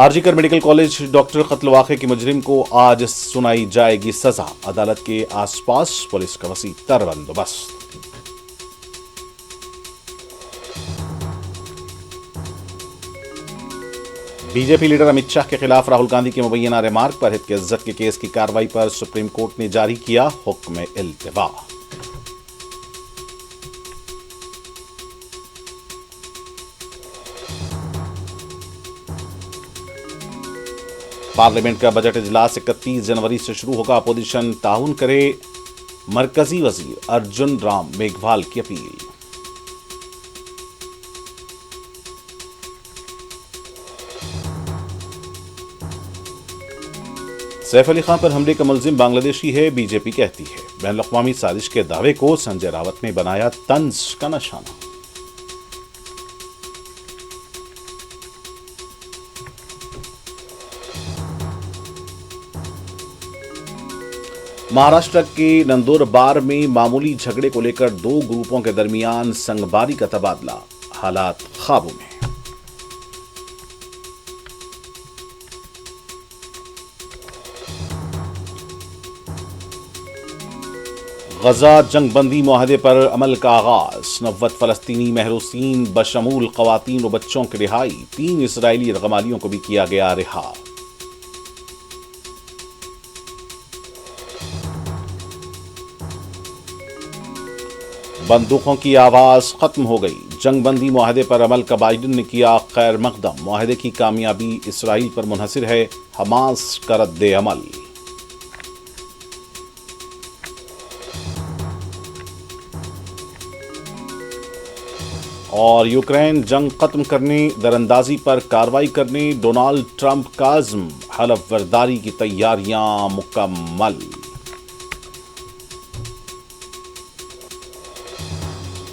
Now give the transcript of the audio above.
آرجی کر medical college doctor قتل واقعے کے مجرم کو آج سنائی جائے گی سزا، عدالت کے آس پاس پولیس کا وسیع تر بندوبست۔ B J P leader Amit Shah کے خلاف راہل گاندھی کے مبینہ ریمارک پر حفظ عزت کے کیس کی کارروائی پر سپریم کورٹ نے جاری کیا حکم التوا۔ پارلیمنٹ کا بجٹ اجلاس 31 جنوری سے شروع ہوگا، اپوزیشن تعاون کرے، مرکزی وزیر ارجن رام میگھوال کی اپیل۔ سیف علی خان پر حملے کا ملزم بنگلہ دیشی ہے، بی جے پی کہتی ہے۔ بین الاقوامی سازش کے دعوے کو سنجے راوت نے بنایا طنز کا نشانہ۔ مہاراشٹر کے نندور بار میں معمولی جھگڑے کو لے کر دو گروپوں کے درمیان سنگباری کا تبادلہ، حالات قابو میں۔ غزہ جنگ بندی معاہدے پر عمل کا آغاز، 90 فلسطینی محروسین بشمول خواتین و بچوں کی رہائی، 3 اسرائیلی یرغمالیوں کو بھی کیا گیا رہا۔ بندوقوں کی آواز ختم ہو گئی، جنگ بندی معاہدے پر عمل کا بائیڈن نے کیا خیر مقدم، معاہدے کی کامیابی اسرائیل پر منحصر ہے، حماس کا رد عمل۔ اور یوکرین جنگ ختم کرنے، دراندازی پر کارروائی کرنے ڈونالڈ ٹرمپ کا عزم، حلف برداری کی تیاریاں مکمل۔